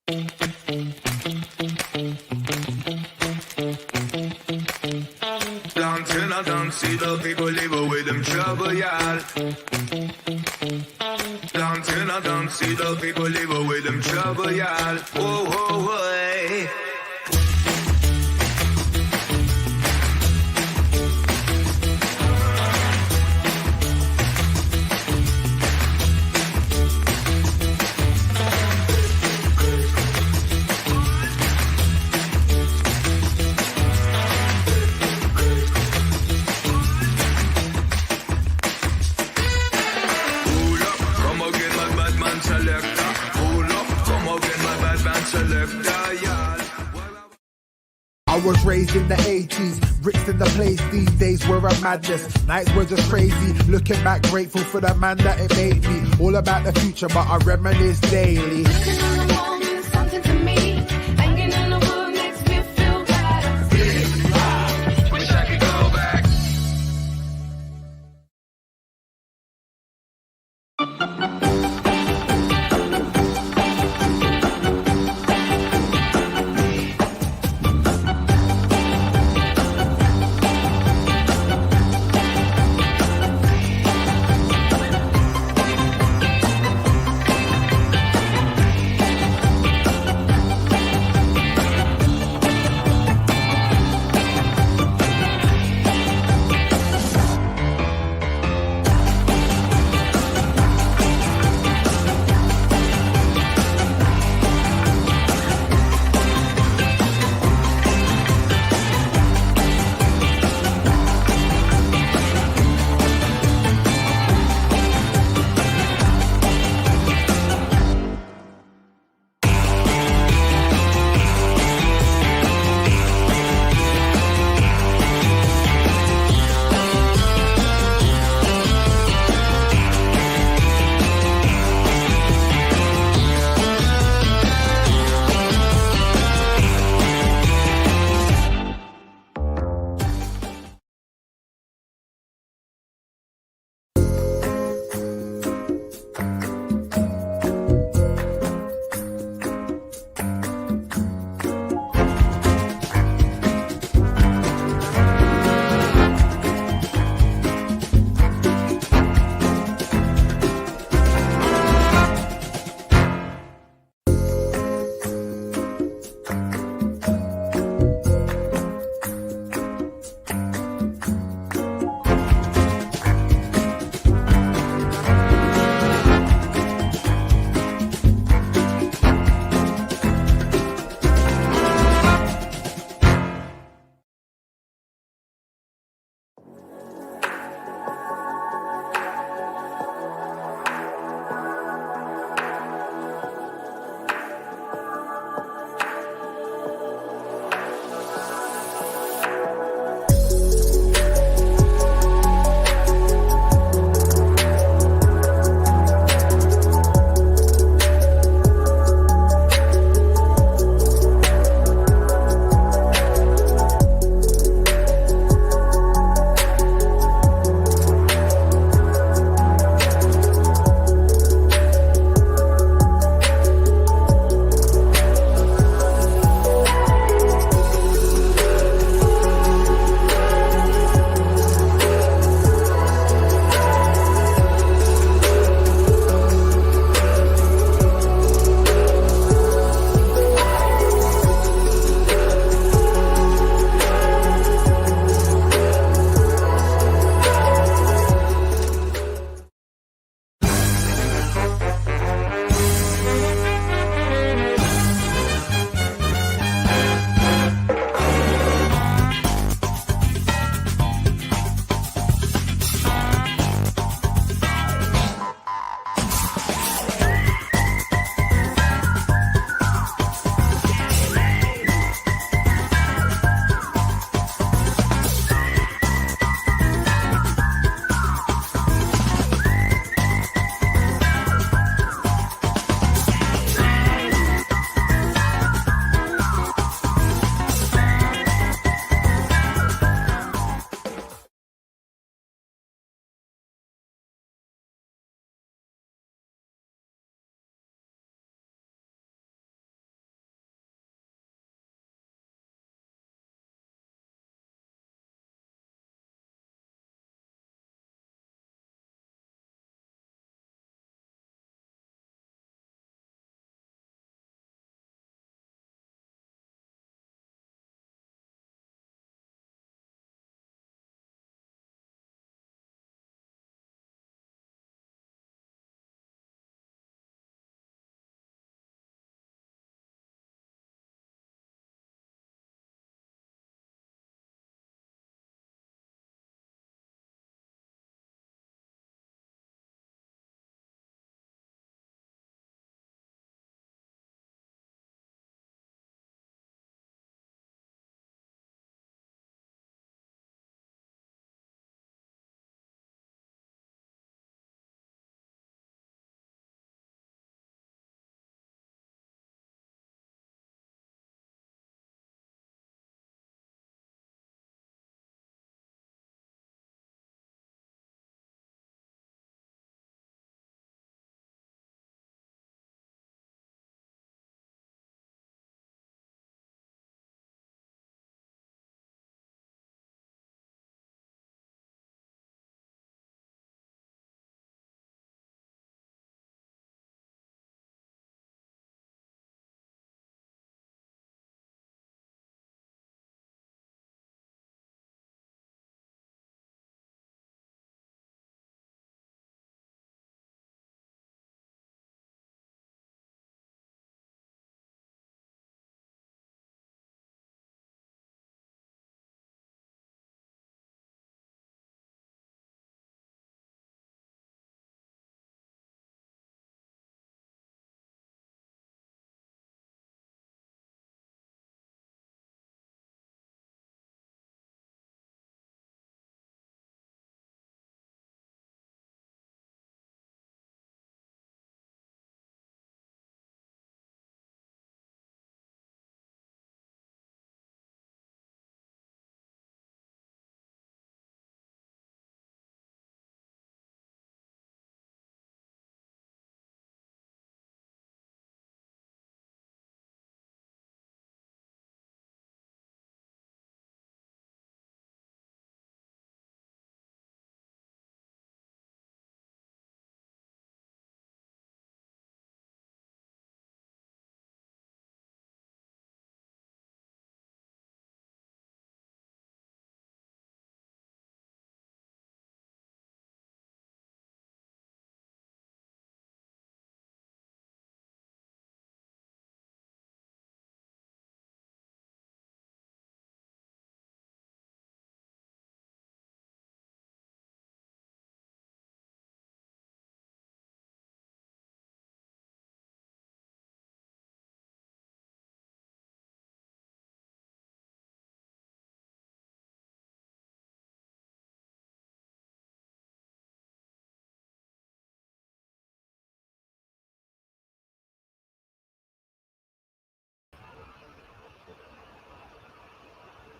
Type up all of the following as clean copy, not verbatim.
Planting I don't see the people live with them trouble, y'all. Planting I don't see the people live with them trouble, y'all. Whoa, whoa, whoa. I was raised in the 80s, bricks in the place these days were a madness. Nights were just crazy, looking back grateful for the man that it made me. All about the future, but I reminisce daily. Looking on the wall means something to me. Hanging in the wood makes me feel bad. Wish I could go back.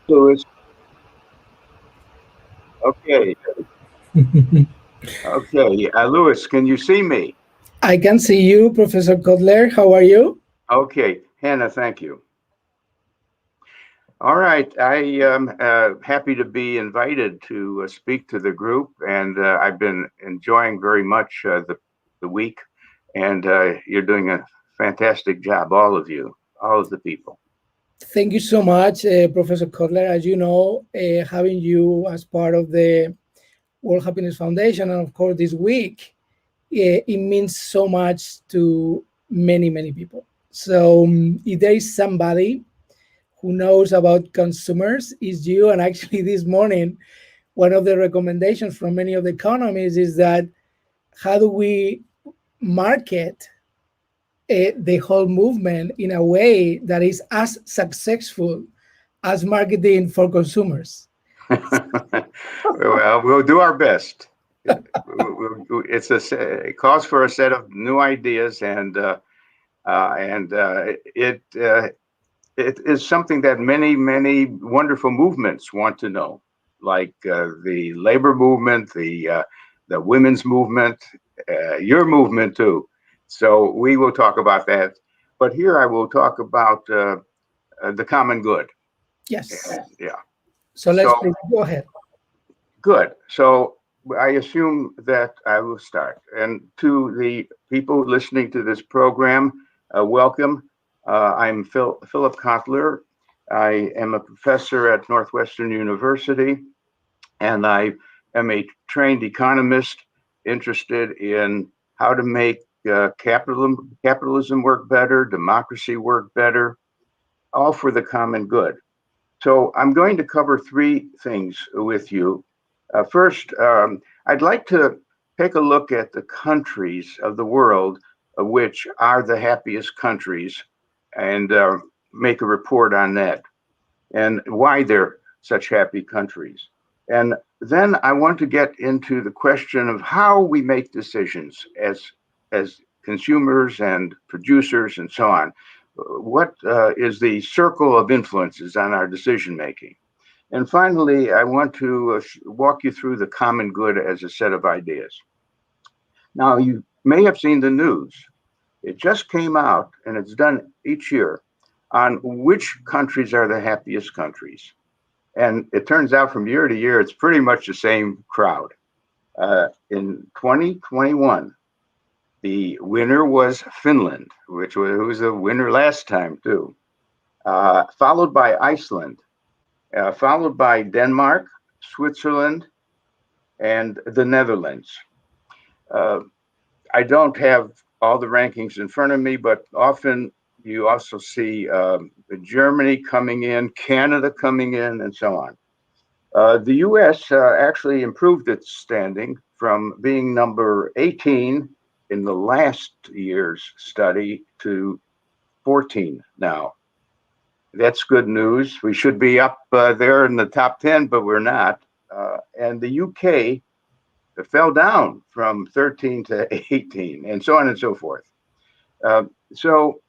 Louis. Okay. Okay. Louis, can you see me? I can see you, Professor Kotler. How are you? Okay. Hannah, thank you. All right. I am happy to be invited to speak to the group, and I've been enjoying very much the week, and you're doing a fantastic job, all of you, all of the people. Thank you so much, Professor Kotler. As you know, having you as part of the World Happiness Foundation, and of course this week, it means so much to many, many people. So if there is somebody who knows about consumers, is you. And actually this morning, one of the recommendations from many of the economists is that how do we market the whole movement in a way that is as successful as marketing for consumers? Well, we'll do our best. It calls for a set of new ideas, and it is something that many wonderful movements want to know, like the labor movement, the women's movement, your movement too. So we will talk about that. But here I will talk about the common good. Yes. Yeah. So let's So- please go ahead. Good. So I assume that I will start. And to the people listening to this program, welcome. I'm Philip Kotler. I am a professor at Northwestern University, and I am a trained economist interested in how to make capitalism work better, democracy work better, all for the common good. So I'm going to cover three things with you. First, I'd like to take a look at the countries of the world which are the happiest countries, and make a report on that and why they're such happy countries. And then I want to get into the question of how we make decisions as consumers and producers and so on. What is the circle of influences on our decision making? And finally, I want to walk you through the common good as a set of ideas. Now, you may have seen the news. It just came out, and it's done each year, on which countries are the happiest countries. And it turns out from year to year, it's pretty much the same crowd. In 2021, the winner was Finland, which was the winner last time too, followed by Iceland, followed by Denmark, Switzerland, and the Netherlands. I don't have all the rankings in front of me, but often you also see Germany coming in, Canada coming in, and so on. The US actually improved its standing from being number 18 in the last year's study to 14 now. That's good news. We should be up there in the top 10, but we're not. And the UK fell down from 13 to 18, and so on and so forth. So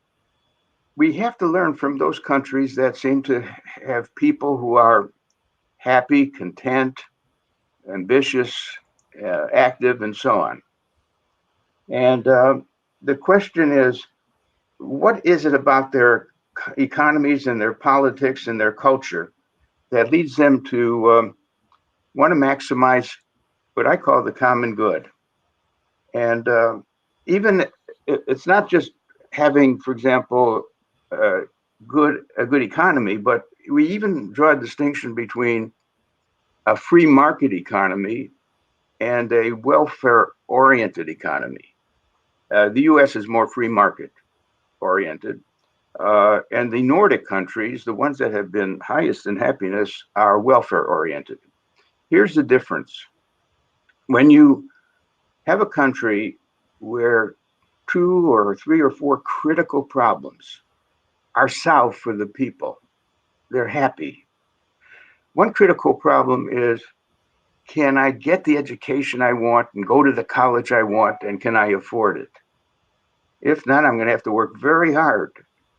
we have to learn from those countries that seem to have people who are happy, content, ambitious, active, and so on. And the question is, what is it about their economies and their politics and their culture that leads them to want to maximize what I call the common good? And even it's not just having, for example, a good economy, but we even draw a distinction between a free market economy and a welfare-oriented economy. The U.S. is more free market-oriented, and the Nordic countries, the ones that have been highest in happiness, are welfare-oriented. Here's the difference. When you have a country where 2 or 3 or 4 critical problems are solved for the people, they're happy. One critical problem is, can I get the education I want and go to the college I want, and can I afford it? If not, I'm going to have to work very hard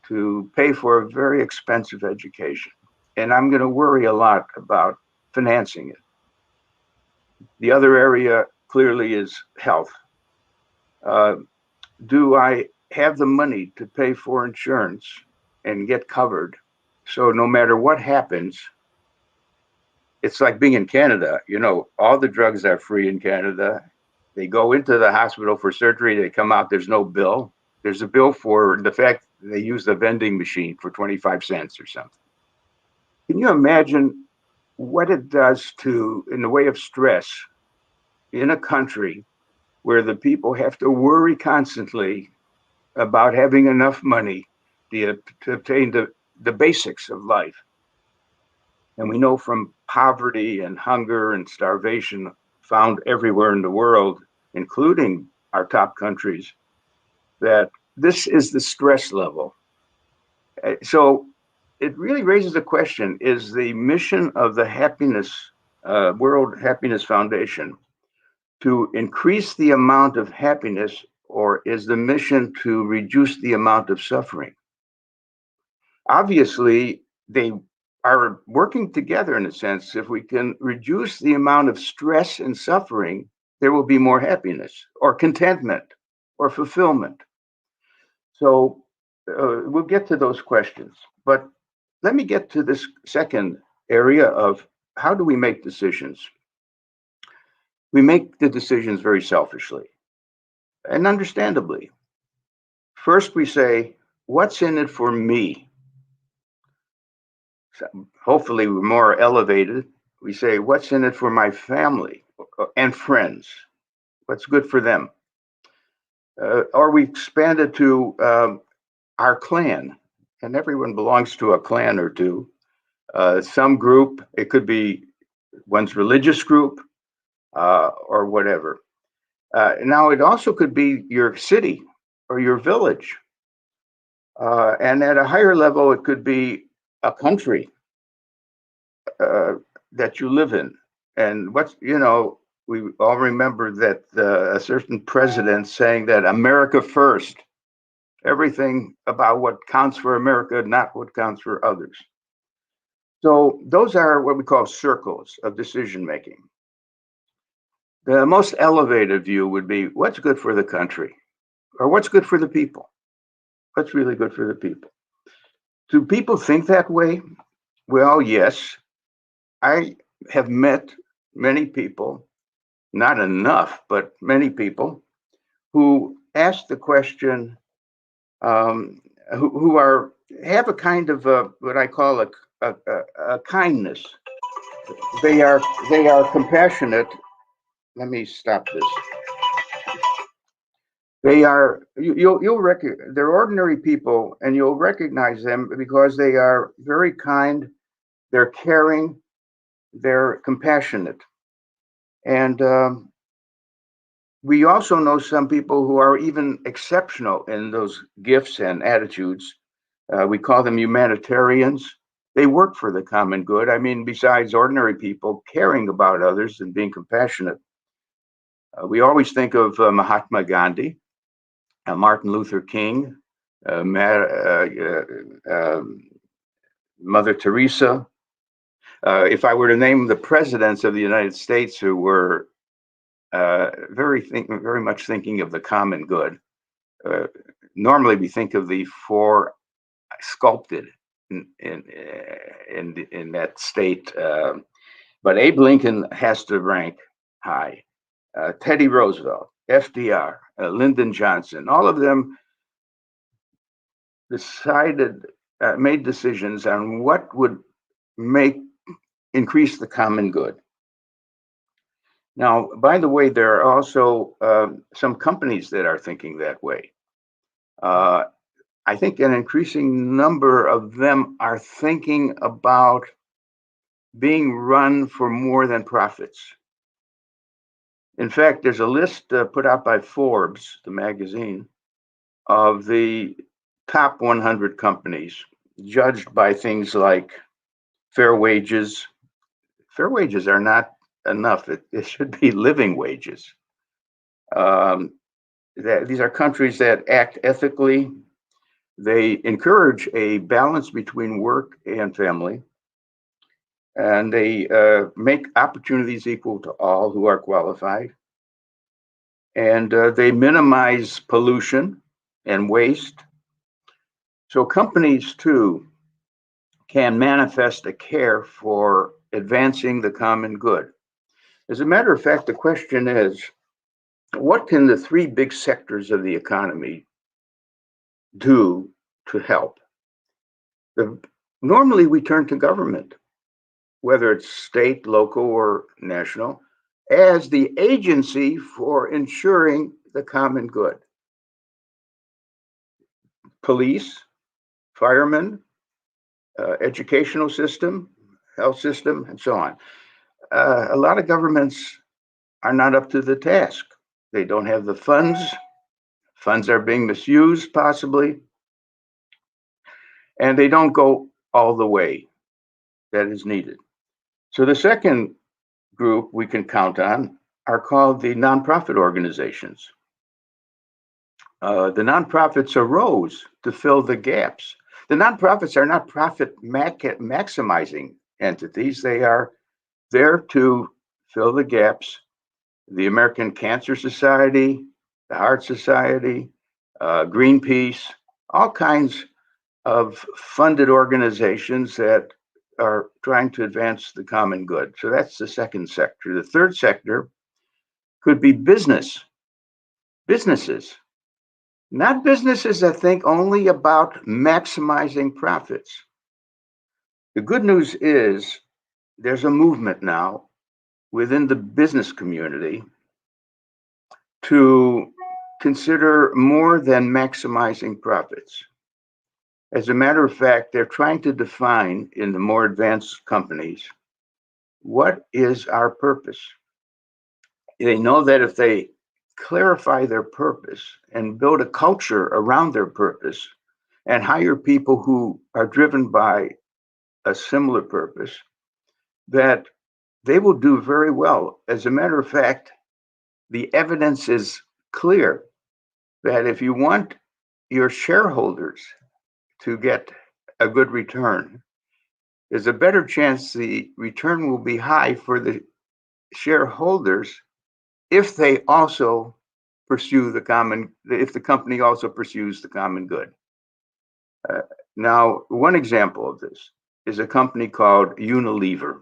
to pay for a very expensive education. and I'm going to worry a lot about financing it. The other area clearly is health. Do I have the money to pay for insurance and get covered? So no matter what happens, it's like being in Canada. You know, all the drugs are free in Canada. They go into the hospital for surgery, they come out, there's no bill. There's a bill for the fact they use the vending machine for 25 cents or something. Can you imagine what it does to, in the way of stress, in a country where the people have to worry constantly about having enough money to obtain the basics of life? And we know from poverty and hunger and starvation found everywhere in the world, including our top countries, that this is the stress level. So it really raises the question, is the mission of the World Happiness Foundation to increase the amount of happiness, or is the mission to reduce the amount of suffering? Obviously, they are working together in a sense. If we can reduce the amount of stress and suffering, there will be more happiness or contentment or fulfillment. So we'll get to those questions. But let me get to this second area of how do we make decisions? We make the decisions very selfishly and understandably. First, we say, what's in it for me? So hopefully, we're more elevated. We say, what's in it for my family and friends? What's good for them? Or we expand it to our clan, and everyone belongs to a clan or two. Some group, it could be one's religious group or whatever. Now, it also could be your city or your village. And at a higher level, it could be a country that you live in. And we all remember that a certain president saying that America first, everything about what counts for America, not what counts for others. So those are what we call circles of decision making. The most elevated view would be what's good for the country, or what's good for the people. What's really good for the people? Do people think that way? Well, yes. I have met many people, not enough, but many people who ask the question, who have a kind of what I call a kindness. They are compassionate. Let me stop this. They are they're ordinary people, and you'll recognize them because they are very kind, they're caring, they're compassionate. And we also know some people who are even exceptional in those gifts and attitudes. We call them humanitarians. They work for the common good. I mean, besides ordinary people caring about others and being compassionate, we always think of Mahatma Gandhi, Martin Luther King, Mother Teresa. If I were to name the presidents of the United States who were very much thinking of the common good, normally we think of the four sculpted in that state, but Abe Lincoln has to rank high. Teddy Roosevelt, FDR, Lyndon Johnson, all of them made decisions on what would increase the common good. Now, by the way, there are also some companies that are thinking that way. I think an increasing number of them are thinking about being run for more than profits. In fact, there's a list put out by Forbes, the magazine, of the top 100 companies judged by things like fair wages. Fair wages are not enough. It should be living wages. These are countries that act ethically. They encourage a balance between work and family. and they make opportunities equal to all who are qualified. And they minimize pollution and waste. So companies too can manifest a care for advancing the common good. As a matter of fact, the question is, what can the three big sectors of the economy do to help? Normally we turn to government, whether it's state, local, or national, as the agency for ensuring the common good. Police, firemen, educational system, health system, and so on. A lot of governments are not up to the task. They don't have the funds. Funds are being misused, possibly, and they don't go all the way that is needed. So the second group we can count on are called the nonprofit organizations. The nonprofits arose to fill the gaps. The nonprofits are not profit maximizing entities. They are there to fill the gaps. The American Cancer Society, the Heart Society, Greenpeace, all kinds of funded organizations that are trying to advance the common good. So that's the second sector. The third sector could be businesses. Not businesses that think only about maximizing profits. The good news is there's a movement now within the business community to consider more than maximizing profits. As a matter of fact, they're trying to define in the more advanced companies, what is our purpose? They know that if they clarify their purpose and build a culture around their purpose and hire people who are driven by a similar purpose, that they will do very well. As a matter of fact, the evidence is clear that if you want your shareholders to get a good return, there's a better chance the return will be high for the shareholders if they also pursue if the company also pursues the common good. Now, one example of this is a company called Unilever,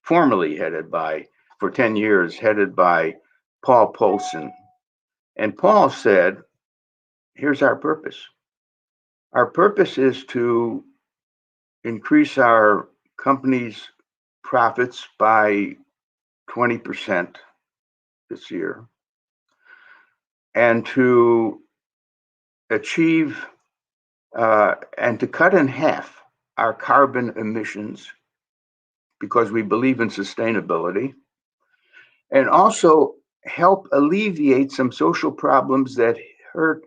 formerly headed by, for 10 years, headed by Paul Polson. And Paul said, here's our purpose. Our purpose is to increase our company's profits by 20% this year, and to achieve and to cut in half our carbon emissions, because we believe in sustainability, and also help alleviate some social problems that hurt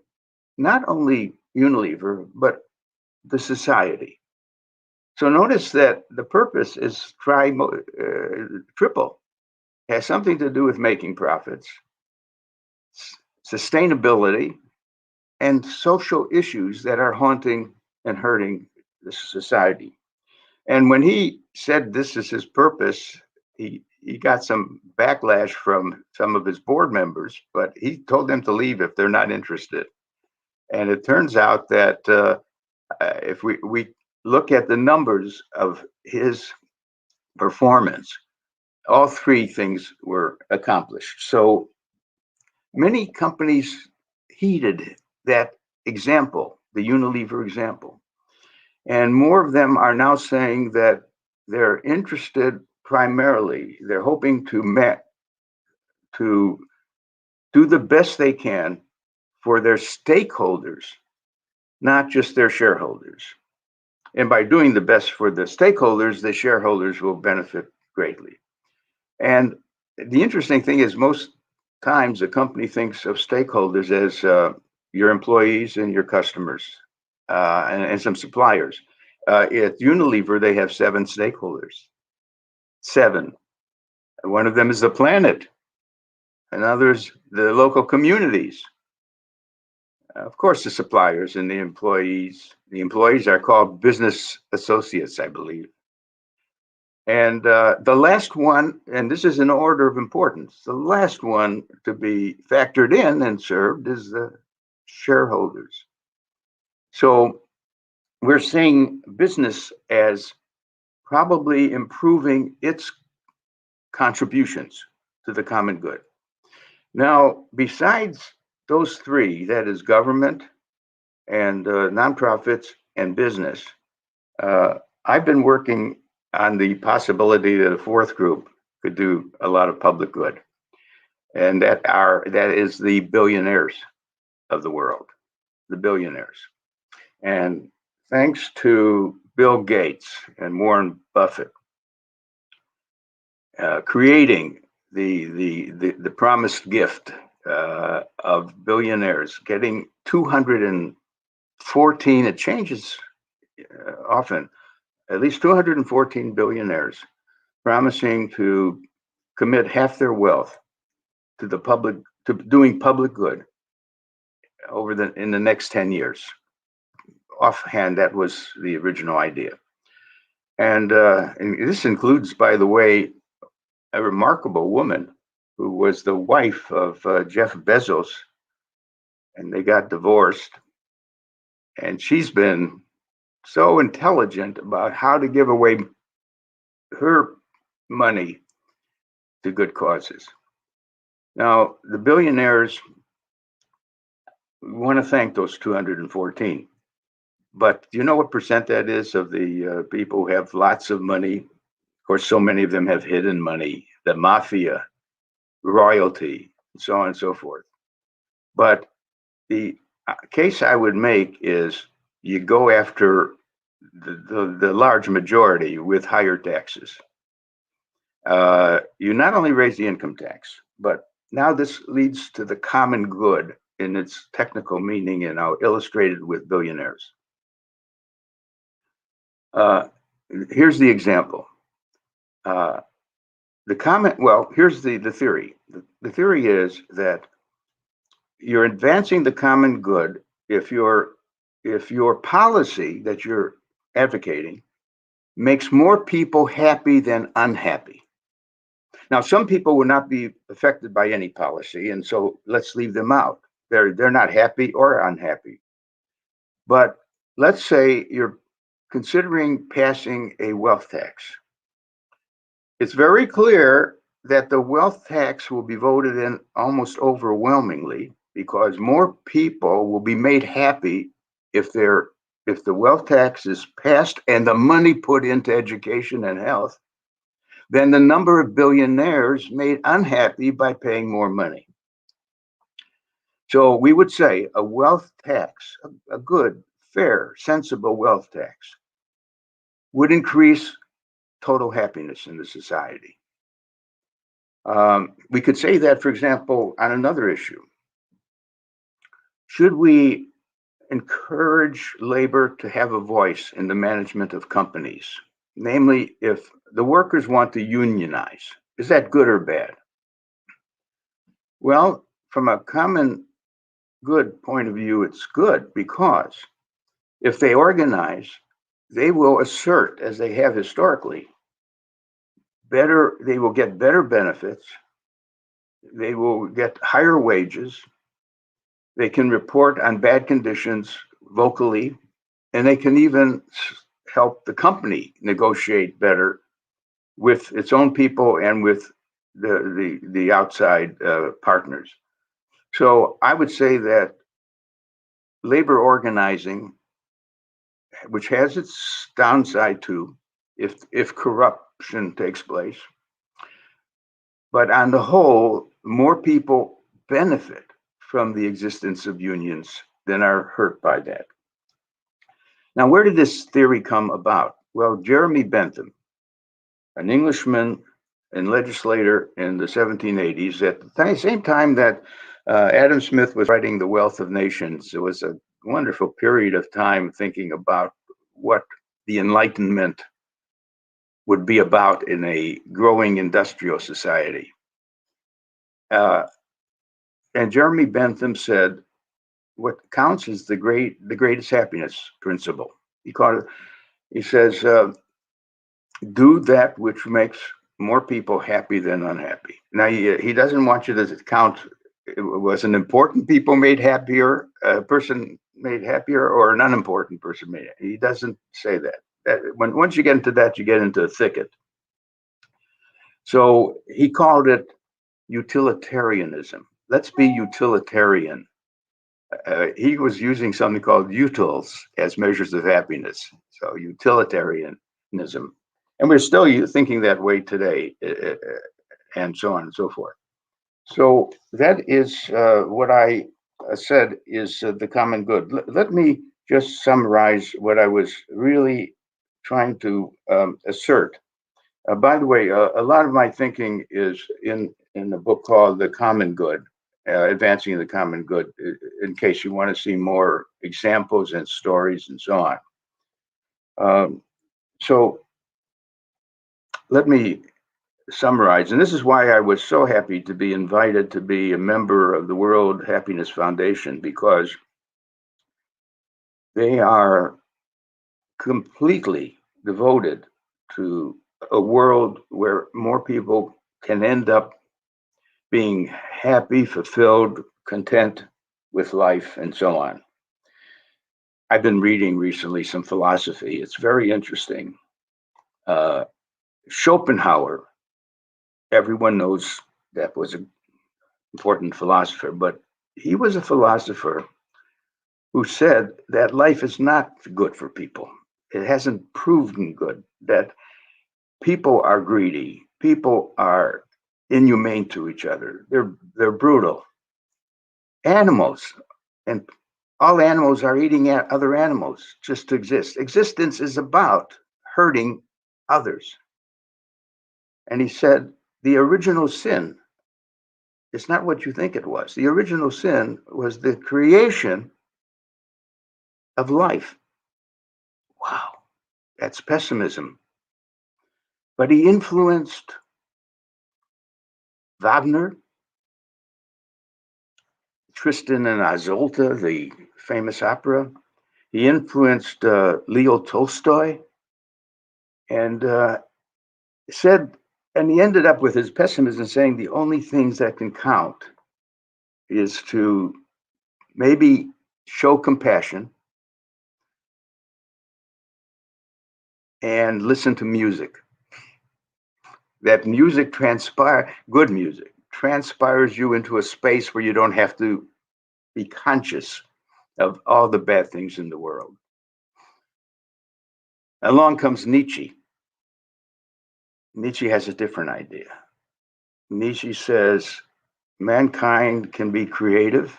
not only Unilever, but the society. So notice that the purpose is triple. It has something to do with making profits, sustainability, and social issues that are haunting and hurting the society. And when he said this is his purpose, he got some backlash from some of his board members, but he told them to leave if they're not interested. And it turns out that if we look at the numbers of his performance, all three things were accomplished. So many companies heeded that example, the Unilever example. And more of them are now saying that they're interested primarily, they're hoping to do the best they can for their stakeholders, not just their shareholders. And by doing the best for the stakeholders, the shareholders will benefit greatly. And the interesting thing is, most times a company thinks of stakeholders as your employees and your customers and some suppliers. At Unilever, they have 7 stakeholders. 7. One of them is the planet. Another is the local communities. Of course, the suppliers and the employees. The employees are called business associates, I believe. And the last one, and this is in order of importance, the last one to be factored in and served is the shareholders. So we're seeing business as probably improving its contributions to the common good. Now, besides those three, that is government and nonprofits and business, I've been working on the possibility that a fourth group could do a lot of public good, and that is the billionaires of the world, the billionaires. And thanks to Bill Gates and Warren Buffett creating the promised gift of billionaires, getting 214, it changes often, at least 214 billionaires promising to commit half their wealth to the public, to doing public good in the next 10 years. Offhand, that was the original idea. And this includes, by the way, a remarkable woman who was the wife of Jeff Bezos, and they got divorced. And she's been so intelligent about how to give away her money to good causes. Now, the billionaires, we want to thank those 214. But do you know what percent that is of the people who have lots of money? Of course, so many of them have hidden money, the mafia, royalty, and so on and so forth. But the case I would make is you go after the large majority with higher taxes. You not only raise the income tax, but now this leads to the common good in its technical meaning, and I'll illustrate it with billionaires. Here's the example. Here's the theory. The theory is that you're advancing the common good if your policy that you're advocating makes more people happy than unhappy. Now, some people will not be affected by any policy, and so let's leave them out. They're not happy or unhappy. But let's say you're considering passing a wealth tax. It's very clear that the wealth tax will be voted in almost overwhelmingly because more people will be made happy if the wealth tax is passed and the money put into education and health than the number of billionaires made unhappy by paying more money. So we would say a wealth tax, a good, fair, sensible wealth tax, would increase total happiness in the society. We could say that, for example, on another issue. Should we encourage labor to have a voice in the management of companies? Namely, if the workers want to unionize, is that good or bad? Well, from a common good point of view, it's good, because if they organize, they will assert, as they have historically, they will get better benefits, they will get higher wages, they can report on bad conditions vocally, and they can even help the company negotiate better with its own people and with the outside partners. So I would say that labor organizing, which has its downside too, if corruption takes place, but on the whole, more people benefit from the existence of unions than are hurt by that. Now, where did this theory come about? Well, Jeremy Bentham, an Englishman and legislator in the 1780s, at the same time that Adam Smith was writing The Wealth of Nations, it was a wonderful period of time thinking about what the Enlightenment would be about in a growing industrial society. And Jeremy Bentham said, what counts is the greatest happiness principle. He says, do that which makes more people happy than unhappy. Now, he doesn't want you to count, was an important people made happier, a person made happier, or an unimportant person made it. He doesn't say that. Once you get into that, you get into a thicket. So he called it utilitarianism. Let's be utilitarian. He was using something called utils as measures of happiness. So utilitarianism. And we're still thinking that way today, and so on and so forth. So that is what I said is the common good. Let me just summarize what I was really trying to assert. By the way, a lot of my thinking is in the book called The Common Good, Advancing the Common Good, in case you want to see more examples and stories and so on. So let me summarize, and this is why I was so happy to be invited to be a member of the World Happiness Foundation, because they are completely devoted to a world where more people can end up being happy, fulfilled, content with life, and so on. I've been reading recently some philosophy. It's very interesting. Schopenhauer, everyone knows that was an important philosopher, but he was a philosopher who said that life is not good for people. It hasn't proven good, that people are greedy, people are inhumane to each other, they're brutal. Animals, and all animals are eating at other animals just to exist. Existence is about hurting others. And he said, the original sin is not what you think it was. The original sin was the creation of life. Wow, that's pessimism. But he influenced Wagner, Tristan and Isolde, the famous opera. He influenced Leo Tolstoy, and said, and he ended up with his pessimism saying the only things that can count is to maybe show compassion and listen to music. That music good music transpires you into a space where you don't have to be conscious of all the bad things in the world. Along comes Nietzsche. Nietzsche has a different idea. Nietzsche says mankind can be creative.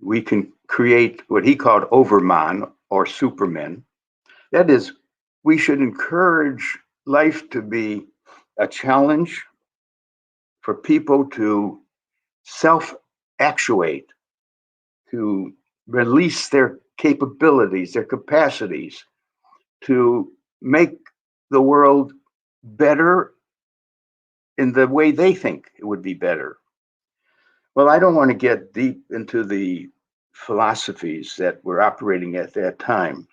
We can create what he called overman or supermen. That is, we should encourage life to be a challenge for people to self-actuate, to release their capabilities, their capacities, to make the world better in the way they think it would be better. Well, I don't want to get deep into the philosophies that were operating at that time,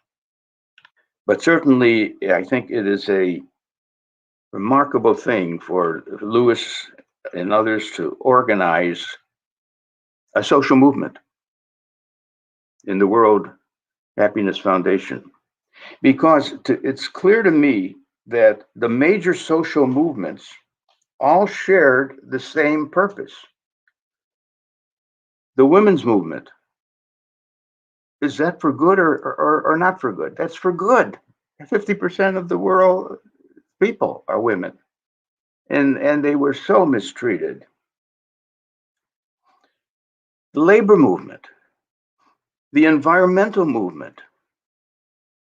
but certainly I think it is a remarkable thing for Lewis and others to organize a social movement in the World Happiness Foundation, because it's clear to me that the major social movements all shared the same purpose. The women's movement, is that for good or not for good? That's for good. 50% of the world people are women, and they were so mistreated. The labor movement, the environmental movement,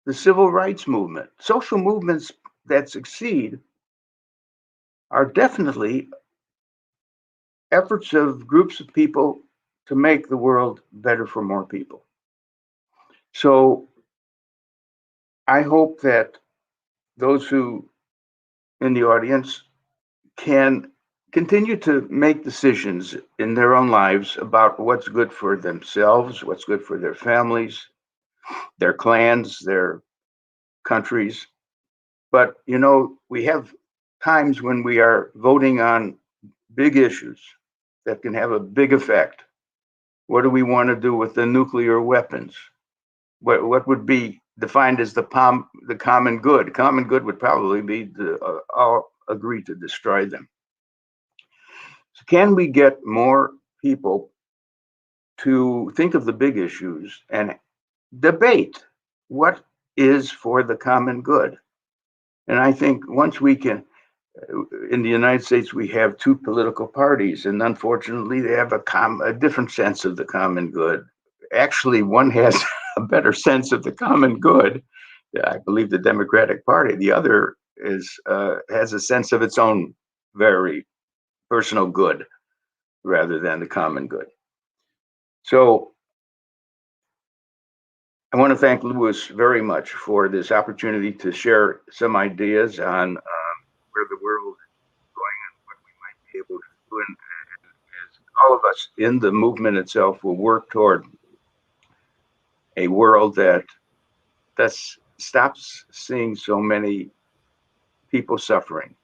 the civil rights movement, social movements that succeed are definitely efforts of groups of people to make the world better for more people. So I hope that those who in the audience can continue to make decisions in their own lives about what's good for themselves, what's good for their families, their clans, their countries, But, you know, we have times when we are voting on big issues that can have a big effect. What do we want to do with the nuclear weapons? What would be defined as the common good? Common good would probably be to all agree to destroy them. So can we get more people to think of the big issues and debate what is for the common good? And I think once we can, in the United States, we have two political parties, and unfortunately, they have a different sense of the common good. Actually, one has a better sense of the common good. I believe the Democratic Party. The other has a sense of its own very personal good rather than the common good. So I want to thank Luis very much for this opportunity to share some ideas on where the world is going and what we might be able to do. And as all of us in the movement itself will work toward a world that stops seeing so many people suffering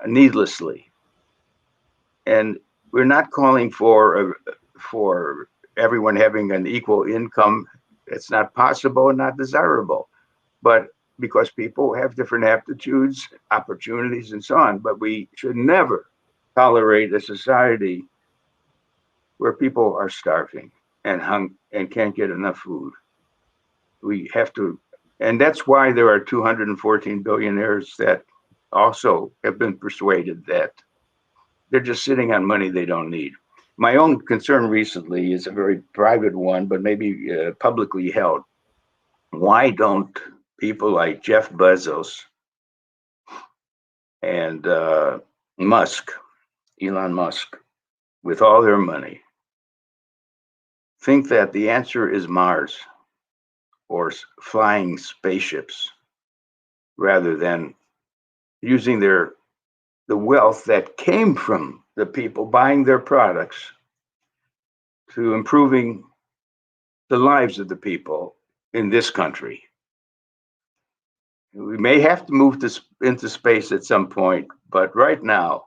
needlessly. And we're not calling for everyone having an equal income. It's not possible and not desirable. But because people have different aptitudes, opportunities, and so on. But we should never tolerate a society where people are starving and can't get enough food. We have to, and that's why there are 214 billionaires that also have been persuaded that they're just sitting on money they don't need. My own concern recently is a very private one, but maybe publicly held. Why don't people like Jeff Bezos and Elon Musk, with all their money, think that the answer is Mars or flying spaceships rather than using the wealth that came from the people buying their products to improving the lives of the people in this country? We may have to move into space at some point, but right now,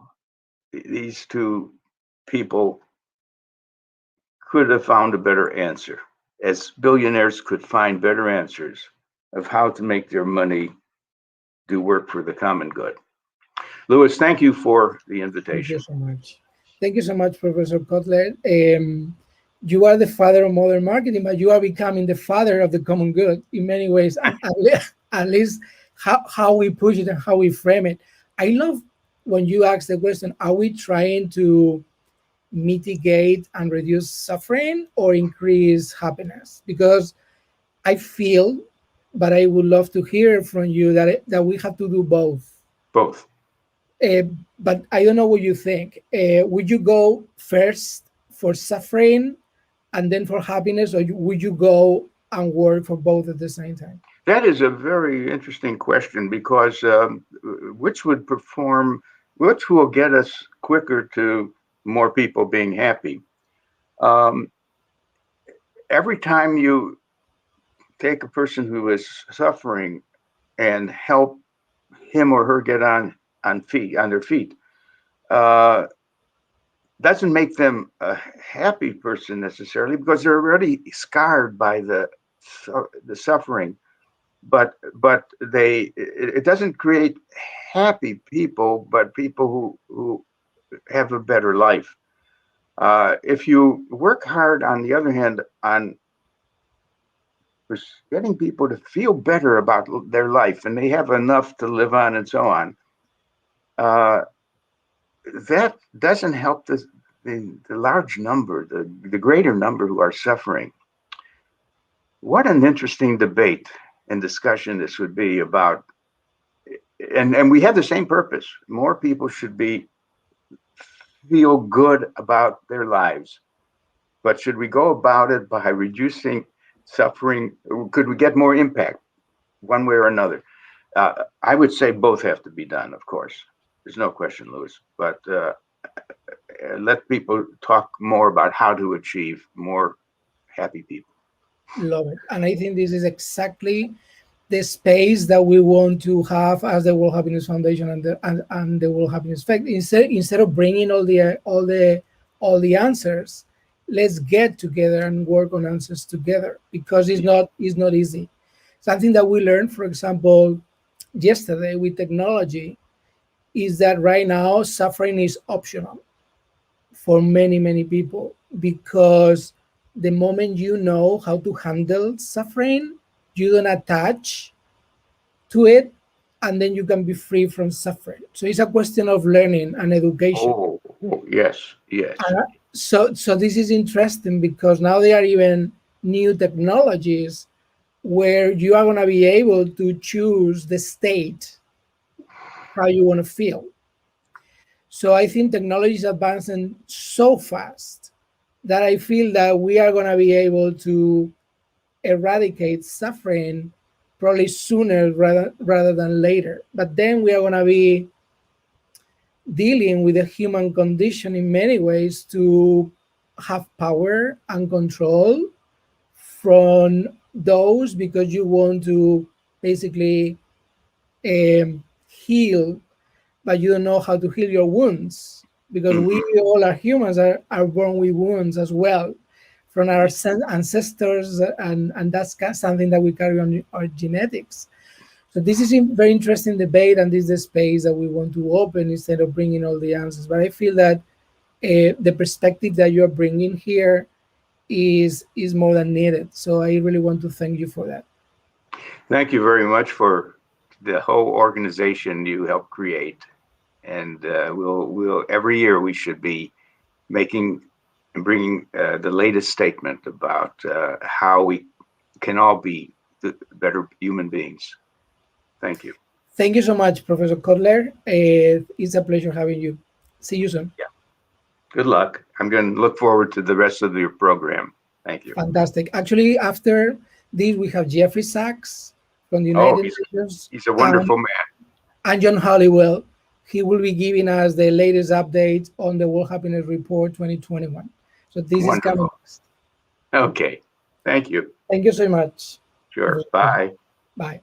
these two people could have found a better answer, as billionaires could find better answers of how to make their money do work for the common good. Luis, thank you for the invitation. Thank you so much. Thank you so much, Professor Kotler. You are the father of modern marketing, but you are becoming the father of the common good in many ways, at least how we push it and how we frame it. I love when you ask the question, are we trying to mitigate and reduce suffering or increase happiness? Because I feel, but I would love to hear from you that we have to do both. Both. But I don't know what you think. Would you go first for suffering and then for happiness, or would you go and work for both at the same time? That is a very interesting question, because which will get us quicker to more people being happy? Every time you take a person who is suffering and help him or her get on their feet, doesn't make them a happy person necessarily, because they're already scarred by the suffering. But it doesn't create happy people, but people who have a better life. If you work hard, on the other hand, on getting people to feel better about their life and they have enough to live on and so on, that doesn't help the large number, the greater number who are suffering. What an interesting debate and discussion this would be about. And we have the same purpose. More people should feel good about their lives. But should we go about it by reducing suffering? Could we get more impact one way or another? I would say both have to be done, of course. There's no question, Luis. But let people talk more about how to achieve more happy people. Love it. And I think this is exactly the space that we want to have as the World Happiness Foundation and the World Happiness Effect. Instead of bringing all the answers, let's get together and work on answers together, because it's not easy. Something that we learned, for example, yesterday with technology, is that right now suffering is optional for many people, because the moment you know how to handle suffering, you don't attach to it, and then you can be free from suffering. So it's a question of learning and education. Oh, yes. So this is interesting, because now there are even new technologies where you are going to be able to choose the state, how you want to feel. So I think technology is advancing so fast that I feel that we are going to be able to eradicate suffering probably sooner rather than later. But then we are going to be dealing with the human condition in many ways to have power and control from those, because you want to basically heal, but you don't know how to heal your wounds, because we all are humans, are born with wounds as well from our ancestors, and that's something that we carry on our genetics. So this is a very interesting debate, and this is the space that we want to open instead of bringing all the answers. But I feel that the perspective that you're bringing here is more than needed. So I really want to thank you for that. Thank you very much for the whole organization you helped create. And we'll every year we should be making and bringing the latest statement about how we can all be the better human beings. Thank you. Thank you so much, Professor Kotler. It's a pleasure having you. See you soon. Yeah. Good luck. I'm going to look forward to the rest of your program. Thank you. Fantastic. Actually, after this, we have Jeffrey Sachs from the United Nations. He's a wonderful man. And John Halliwell. He will be giving us the latest update on the World Happiness Report 2021. So this is coming next. Okay. Thank you. Thank you so much. Sure. Bye. Bye.